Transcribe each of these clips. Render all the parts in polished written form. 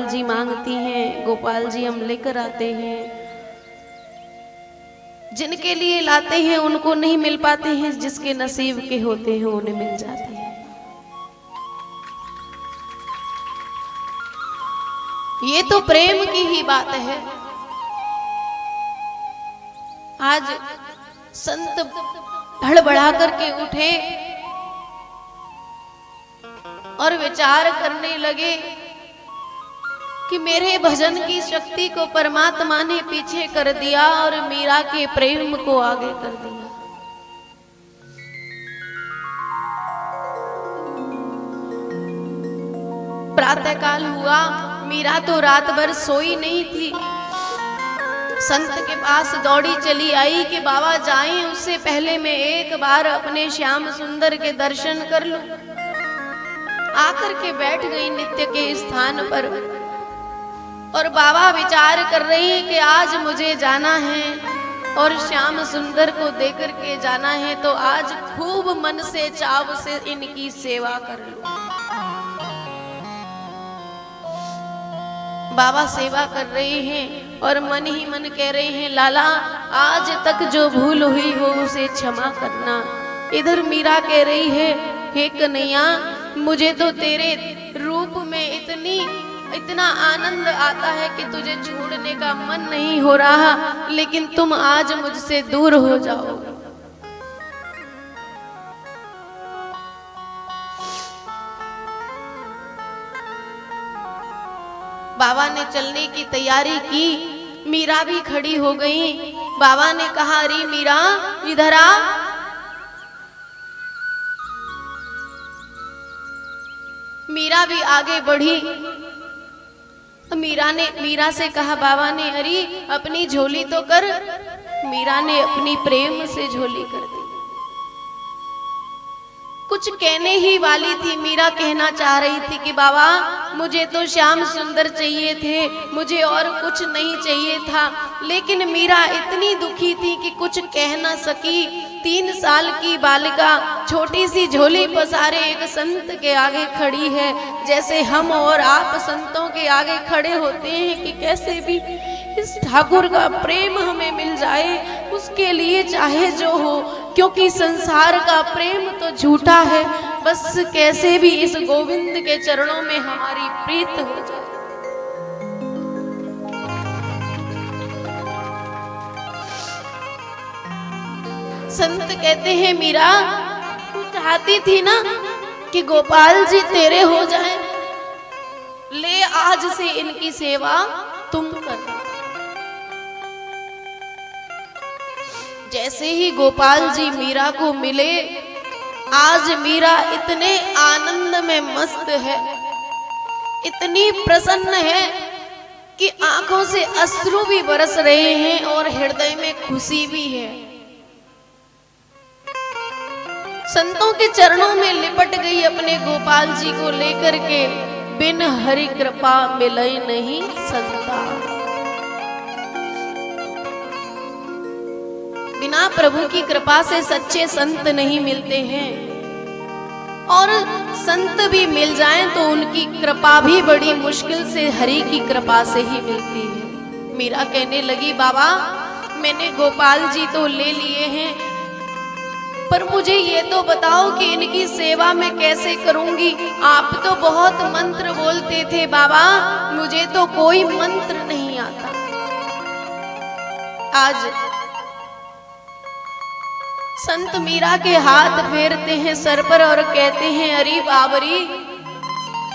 जी मांगती हैं, गोपाल जी हम लेकर आते हैं। जिनके लिए लाते हैं उनको नहीं मिल पाते हैं, जिसके नसीब के होते हैं उन्हें मिल जाते हैं। ये तो प्रेम की ही बात है। आज संत हड़बड़ा करके उठे और विचार करने लगे कि मेरे भजन की शक्ति को परमात्मा ने पीछे कर दिया और मीरा के प्रेम को आगे कर दिया। प्रातःकाल हुआ, मीरा तो रात भर सोई नहीं थी। संत के पास दौड़ी चली आई कि बाबा जाएं, उससे पहले मैं एक बार अपने श्याम सुंदर के दर्शन कर लूं। आकर के बैठ गई नित्य के स्थान पर और बाबा विचार कर रही हैं कि आज मुझे जाना है और श्याम सुंदर को देकर के जाना है, तो आज खूब मन से चाव से इनकी सेवा कर लूं। बाबा सेवा कर रहे हैं और मन ही मन कह रहे हैं, लाला आज तक जो भूल हुई हो उसे क्षमा करना। इधर मीरा कह रही है, हे कन्हैया मुझे तो तेरे रूप में इतना आनंद आता है कि तुझे छोड़ने का मन नहीं हो रहा, लेकिन तुम आज मुझसे दूर हो जाओ। बाबा ने चलने की तैयारी की, मीरा भी खड़ी हो गई। बाबा ने कहा, अरे मीरा इधर आ। मीरा भी आगे बढ़ी। मीरा से कहा, बाबा ने, अरे अपनी झोली तो कर। मीरा ने अपनी प्रेम से झोली कर दी। कुछ कहने ही वाली थी, मीरा कहना चाह रही थी कि बाबा मुझे तो श्याम सुंदर चाहिए थे, मुझे और कुछ नहीं चाहिए था। लेकिन मीरा इतनी दुखी थी कि कुछ कह ना सकी। 3 साल की बालिका छोटी सी झोली पसारे एक संत के आगे खड़ी है, जैसे हम और आप संतों के आगे खड़े होते हैं कि कैसे भी इस ठाकुर का प्रेम हमें मिल जाए, उसके लिए चाहे जो हो, क्योंकि संसार का प्रेम तो झूठा है। बस कैसे भी इस गोविंद के चरणों में हमारी प्रीत हो जाए। संत कहते हैं, मीरा तू चाहती थी ना कि गोपाल जी तेरे हो जाएं, ले आज से इनकी सेवा तुम करना। जैसे ही गोपाल जी मीरा को मिले, आज मीरा इतने आनंद में मस्त है, इतनी प्रसन्न है कि आंखों से अश्रु भी बरस रहे हैं और हृदय में खुशी भी है। संतों के चरणों में लिपट गई अपने गोपाल जी को लेकर के, बिन हरि कृपा मिले नहीं संता। बिना प्रभु की कृपा से सच्चे संत नहीं मिलते हैं, और संत भी मिल जाएं तो उनकी कृपा भी बड़ी मुश्किल से हरि की कृपा से ही मिलती है। मीरा कहने लगी, बाबा मैंने गोपाल जी तो ले लिए हैं, पर मुझे ये तो बताओ कि इनकी सेवा मैं कैसे करूंगी। आप तो बहुत मंत्र बोलते थे बाबा, मुझे तो कोई मंत्र नहीं आता। आज संत मीरा के हाथ फेरते हैं सर पर और कहते हैं, अरे बाबरी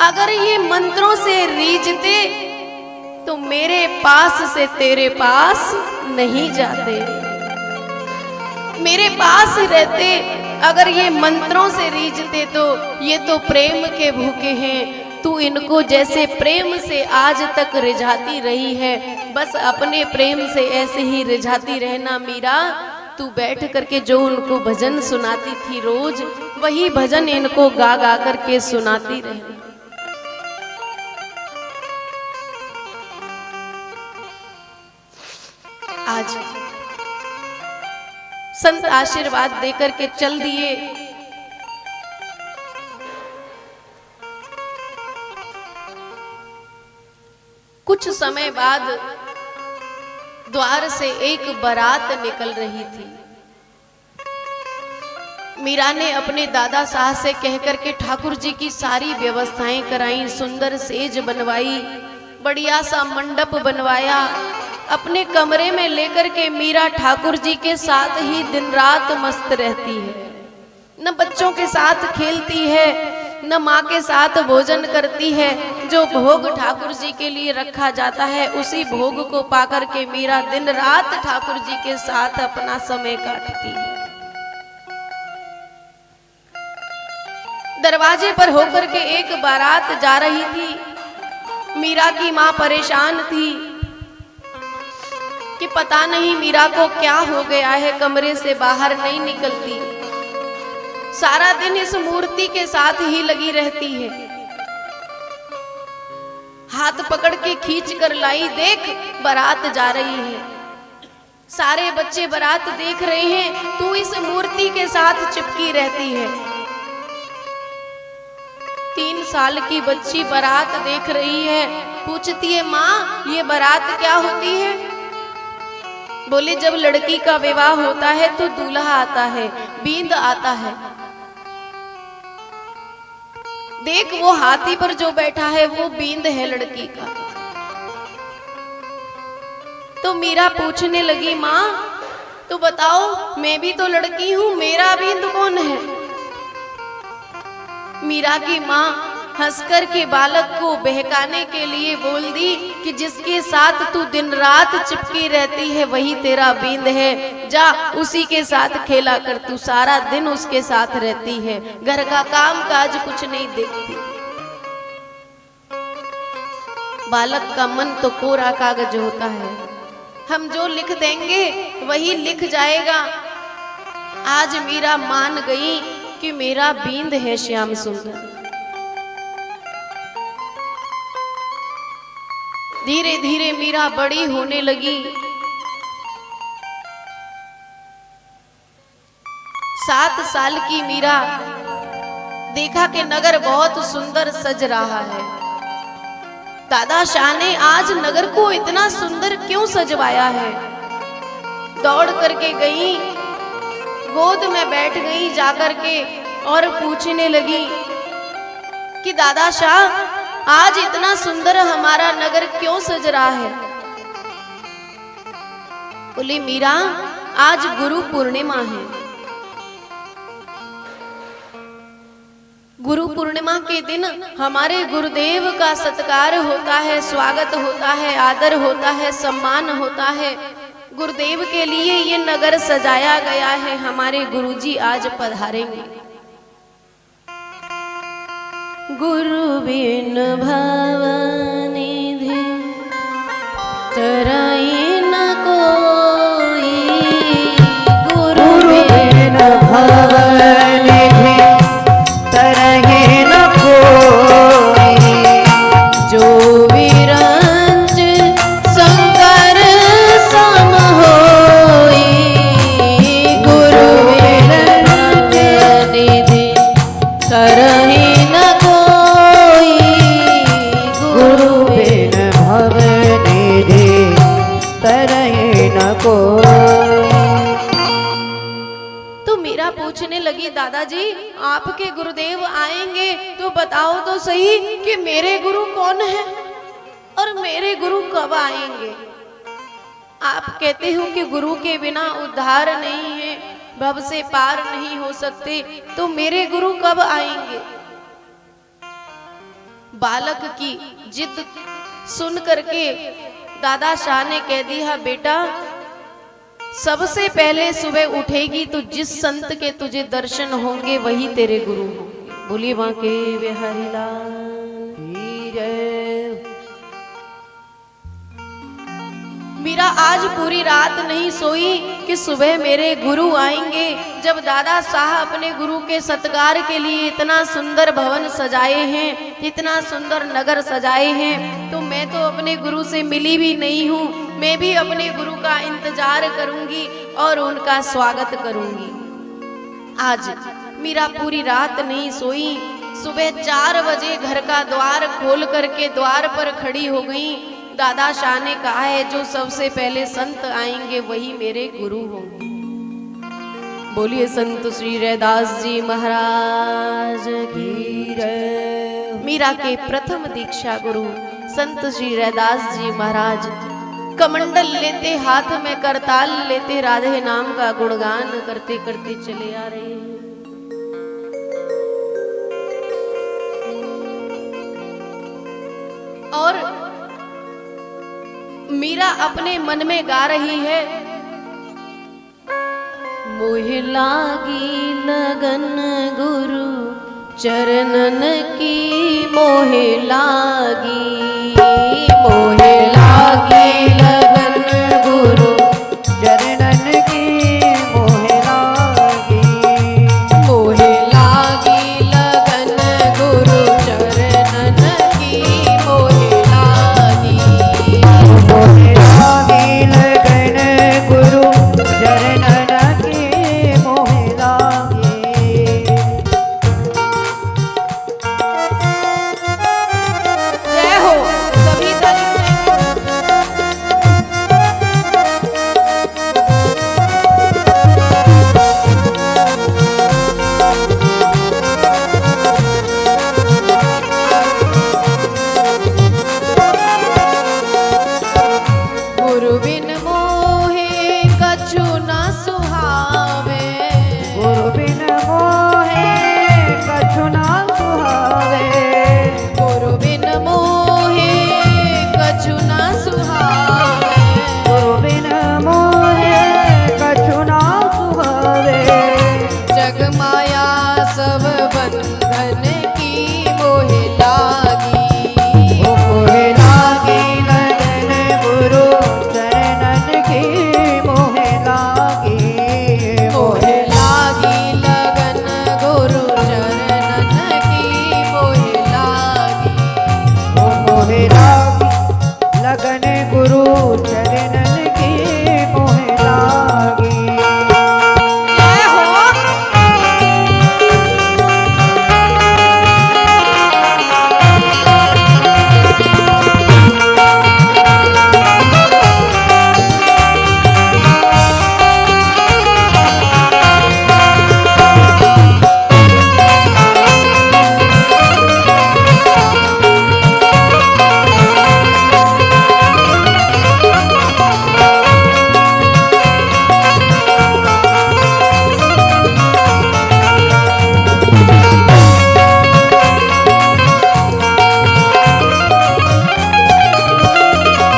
अगर ये मंत्रों से रीझते तो मेरे पास से तेरे पास नहीं जाते। मेरे पास रहते, अगर ये मंत्रों से रीझते तो ये तो प्रेम के भूखे हैं। तू इनको जैसे प्रेम से आज तक रिझाती रही है, बस अपने प्रेम से ऐसे ही रिझाती रहना मीरा। तू बैठ करके जो उनको भजन सुनाती थी रोज, वही भजन इनको गा गा करके सुनाती रहना। आज संत आशीर्वाद देकर के चल दिए। कुछ समय बाद द्वार से एक बारात निकल रही थी। मीरा ने अपने दादा साहब से कहकर के ठाकुर जी की सारी व्यवस्थाएं कराई, सुंदर सेज बनवाई, बढ़िया सा मंडप बनवाया। अपने कमरे में लेकर के मीरा ठाकुर जी के साथ ही दिन रात मस्त रहती है। न बच्चों के साथ खेलती है, न माँ के साथ भोजन करती है। जो भोग ठाकुर जी के लिए रखा जाता है उसी भोग को पाकर के मीरा दिन रात ठाकुर जी के साथ अपना समय काटती है। दरवाजे पर होकर के एक बारात जा रही थी। मीरा की माँ परेशान थी कि पता नहीं मीरा को क्या हो गया है, कमरे से बाहर नहीं निकलती, सारा दिन इस मूर्ति के साथ ही लगी रहती है। हाथ पकड़ के खींच कर लाई, देख बारात जा रही है, सारे बच्चे बारात देख रहे हैं, तू इस मूर्ति के साथ चिपकी रहती है। 3 साल की बच्ची बारात देख रही है, पूछती है माँ ये बारात क्या होती है? बोले जब लड़की का विवाह होता है तो दूल्हा आता है, बींद आता है। देख वो हाथी पर जो बैठा है वो बींद है लड़की का। तो मीरा पूछने लगी माँ तो बताओ मैं भी तो लड़की हूं, मेरा बींद कौन है? मीरा की माँ हंसकर के बालक को बहकाने के लिए बोल दी कि जिसके साथ तू दिन रात चिपकी रहती है वही तेरा बींद है, जा उसी के साथ खेला कर, तू सारा दिन उसके साथ रहती है, घर का काम काज कुछ नहीं देखती। बालक का मन तो कोरा कागज होता है, हम जो लिख देंगे वही लिख जाएगा। आज मीरा मान गई कि मेरा बींद है श्याम सुंदर। धीरे धीरे मीरा बड़ी होने लगी। 7 साल की मीरा देखा कि नगर बहुत सुंदर सज रहा है। दादा शाह ने आज नगर को इतना सुंदर क्यों सजवाया है? दौड़ करके गई, गोद में बैठ गई जाकर के और पूछने लगी कि दादा शाह आज इतना सुंदर हमारा नगर क्यों सज रहा है? बोली मीरा आज गुरु पूर्णिमा है। गुरु पूर्णिमा के दिन हमारे गुरुदेव का सत्कार होता है, स्वागत होता है, आदर होता है, सम्मान होता है। गुरुदेव के लिए ये नगर सजाया गया है, हमारे गुरुजी आज पधारेंगे। गुरु बिन भवनिधि तरई न कोई, गुरु बिन भवनिधि तरई न कोई, जो विरंच शंकर सम होई, गुरु बिन भवनिधि तरई न तो मीरा पूछने लगी दादाजी आपके गुरुदेव आएंगे तो बताओ तो सही कि मेरे गुरु कौन है और मेरे गुरु कब आएंगे? आप कहते हो कि गुरु के बिना उद्धार नहीं है, भव से पार नहीं हो सकते, तो मेरे गुरु कब आएंगे? बालक की जिद सुन करके दादा शाह ने कह दिया बेटा सबसे पहले सुबह उठेगी तो जिस संत के तुझे दर्शन होंगे वही तेरे गुरु होंगे। बोलिए वहां के बिहारी लाल की जय। मीरा आज पूरी रात नहीं सोई कि सुबह मेरे गुरु आएंगे। जब दादा साहब अपने गुरु के सत्कार के लिए इतना सुंदर भवन सजाए हैं, इतना सुंदर नगर सजाए हैं, तो मैं तो अपने गुरु से मिली भी नहीं हूँ। मैं भी अपने गुरु का इंतजार करूंगी और उनका स्वागत करूंगी। आज मीरा पूरी रात नहीं सोई। सुबह 4 बजे घर का द्वार खोल करके द्वार पर खड़ी हो गई। दादा शाह ने कहा है जो सबसे पहले संत आएंगे वही मेरे गुरु होंगे। बोलिए संत श्री रैदास जी महाराज की जय। मीरा के प्रथम दीक्षा गुरु संत श्री रैदास जी महाराज कमंडल लेते, हाथ में करताल लेते, राधे नाम का गुणगान करते करते चले आ रहे हैं। और मीरा अपने मन में गा रही है, मोहे लागी लगन गुरु चरणन की, मोहे लागी, मोहे लागी लगन गुरु चरणन की, मोहे लागी, मोहे लागी लगन गुरु चरणन की, मोहे लागी, मोहे लागी लगन गुरु चरणन की, मोहे लागी। जय हो सभी गुरु बिन मोहे कछु न सुहावे, गुरु बिन मोहे कछु न सुहावे, गुरु बिन मोहे कछु न सुहावे, गुरु बिन मोहे कछु न सुहावे, जग माया सब बंधन की, मोहे लागी, मोहे लागी लगन गुरु चरणन की, मोहे लागी, मोहे लागी लगन गुरु चरणन की, मोहे लागी, मोहे लागी लगन गुरु चरणन की, मोहे लागी। जय हो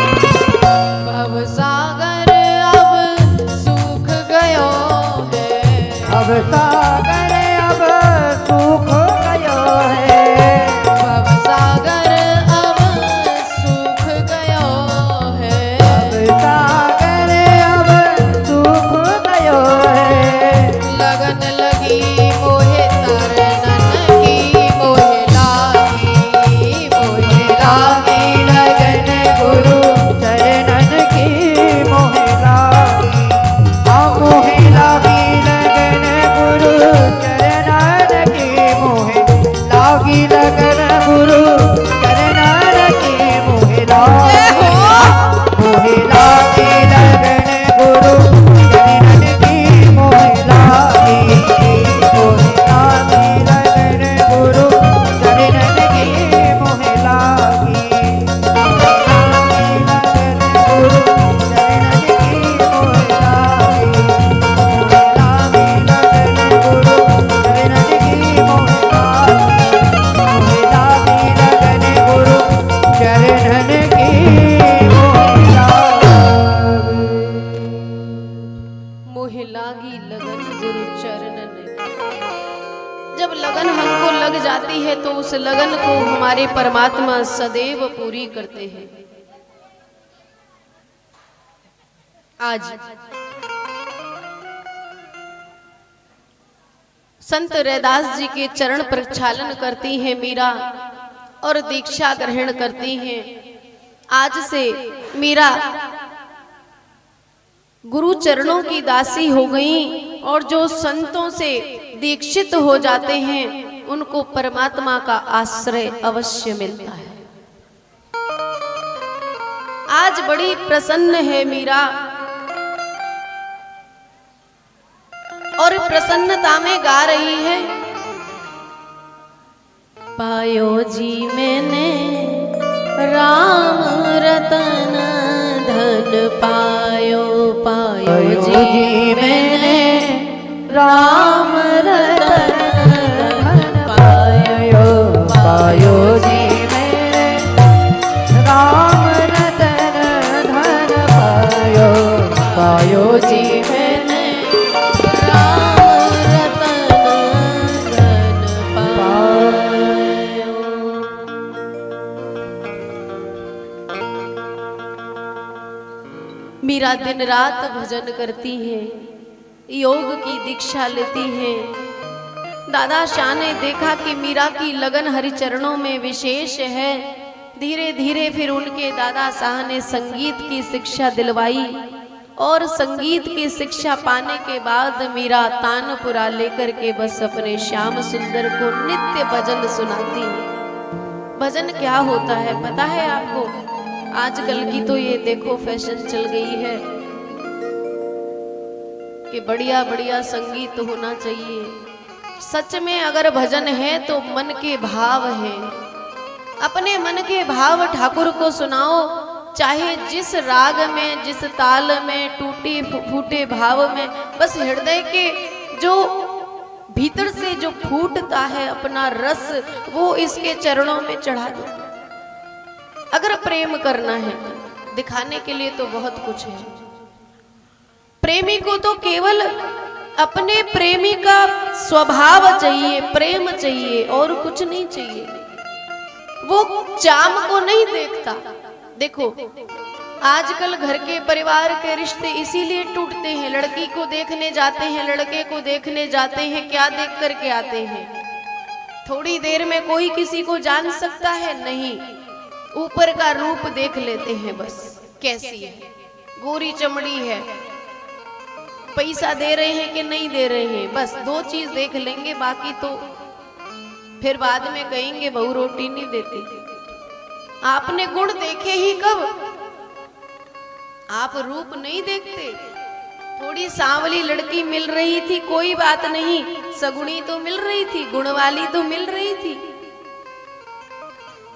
भव सागर अब सूख गयो है, अब सागर अब सूख गयो है, भव सागर अब सूख गयो है, अब सागर अब सूख गयो है, लगन लगी मोहे तरनन की, मोहे लागी, मोहे लागी लगन गुरु चरणन की, मोहे लागी, मोहे लागी लगन गुरु चरणन की, मोहे लागी लगन गुरु चरणन की, मोहे लागी, मोहे लागी लगन गुरु चरणन की, मोहे लागी, मोहे लागी लगन गुरु चरणन की, मोहे लागी, मोहे लागी लगन गुरु चरणन की। जब लगन हमको लग जाती है तो उस लगन को हमारे परमात्मा सदैव पूरी करते हैं। आज संत रैदास जी के चरण प्रक्षालन करती हैं मीरा और दीक्षा ग्रहण करती हैं। आज से मीरा गुरु चरणों की दासी हो गई और जो संतों से दीक्षित हो जाते हैं उनको परमात्मा का आश्रय अवश्य मिलता है। आज बड़ी प्रसन्न है मीरा और प्रसन्नता में गा रही है। पायो जी मैंने राम रतन धन पायो, पायो जी मैंने राम रतन धन पायो, पायो जी मैंने राम रतन धन पायो, पायो जी मैंने राम रतन धन पायो। मीरा दिन रात भजन करती है, योग की दीक्षा लेती है। दादा शाह ने देखा कि मीरा की लगन हरिचरणों में विशेष है। धीरे धीरे फिर उनके दादा शाह ने संगीत की शिक्षा दिलवाई और संगीत की शिक्षा पाने के बाद मीरा तानपुरा लेकर के बस अपने श्याम सुंदर को नित्य भजन सुनाती है। भजन क्या होता है पता है आपको? आजकल की तो ये देखो फैशन चल गई है कि बढ़िया बढ़िया संगीत होना चाहिए। सच में अगर भजन है तो मन के भाव है। अपने मन के भाव ठाकुर को सुनाओ, चाहे जिस राग में, जिस ताल में, टूटे फूटे भाव में, बस हृदय के जो भीतर से जो फूटता है अपना रस, वो इसके चरणों में चढ़ा दो। अगर प्रेम करना है, दिखाने के लिए तो बहुत कुछ है। प्रेमी को तो केवल अपने प्रेमी का स्वभाव चाहिए, प्रेम चाहिए और कुछ नहीं चाहिए। वो चाम को नहीं देखता। देखो आजकल घर के परिवार के रिश्ते इसीलिए टूटते हैं। लड़की को देखने जाते हैं, लड़के को देखने जाते हैं, क्या देख करके आते हैं? थोड़ी देर में कोई किसी को जान सकता है? नहीं, ऊपर का रूप देख लेते हैं बस, कैसी है, गोरी चमड़ी है, पैसा दे रहे हैं कि नहीं दे रहे हैं, बस दो चीज देख लेंगे। बाकी तो फिर बाद में कहेंगे बहू रोटी नहीं देती। आपने गुण देखे ही कब? आप रूप नहीं देखते। थोड़ी सांवली लड़की मिल रही थी, कोई बात नहीं, सगुनी तो मिल रही थी, गुण वाली तो मिल रही थी।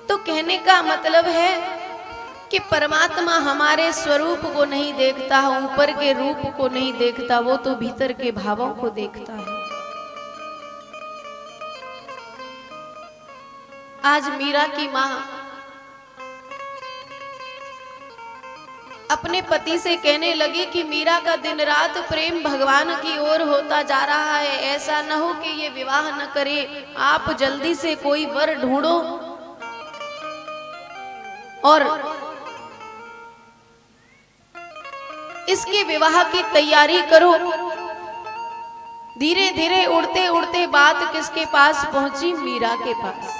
तो कहने का मतलब है कि परमात्मा हमारे स्वरूप को नहीं देखता, ऊपर के रूप को नहीं देखता, वो तो भीतर के भावों को देखता है। आज मीरा की मां अपने पति से कहने लगी कि मीरा का दिन रात प्रेम भगवान की ओर होता जा रहा है, ऐसा न हो कि ये विवाह न करे, आप जल्दी से कोई वर ढूंढो और इसके विवाह की तैयारी करो। धीरे धीरे उड़ते उड़ते बात किसके पास पहुंची? मीरा के पास।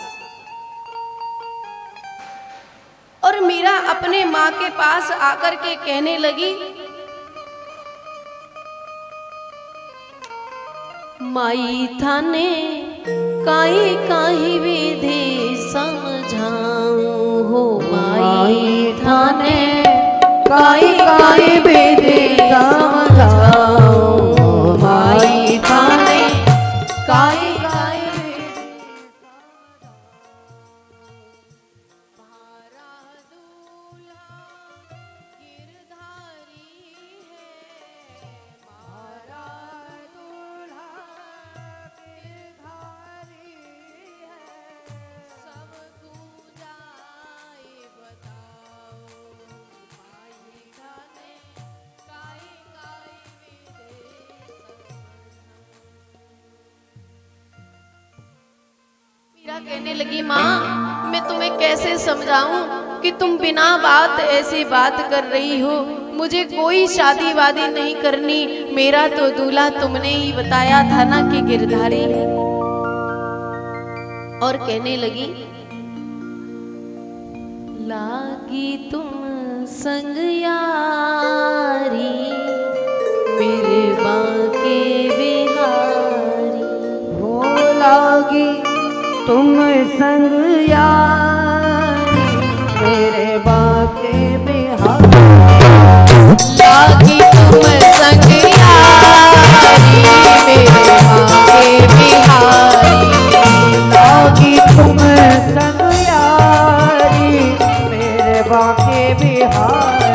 और मीरा अपने मां के पास आकर के कहने लगी, माई थाने काई काई विधि समझाऊं हो, माई थाने काई काई विधि समझाऊं, माई थाने काई काई कहने लगी, माँ मैं तुम्हें कैसे समझाऊं कि तुम बिना बात ऐसी बात कर रही हो। मुझे कोई शादी वादी नहीं करनी, मेरा तो दूल्हा तुमने ही बताया था ना कि गिरधारी है। और कहने लगी, लागी तुम संग यारी मेरे बांके बिहारी, हो लागी तुम संग यारी मेरे बाके बिहारी। बांके बिहारी।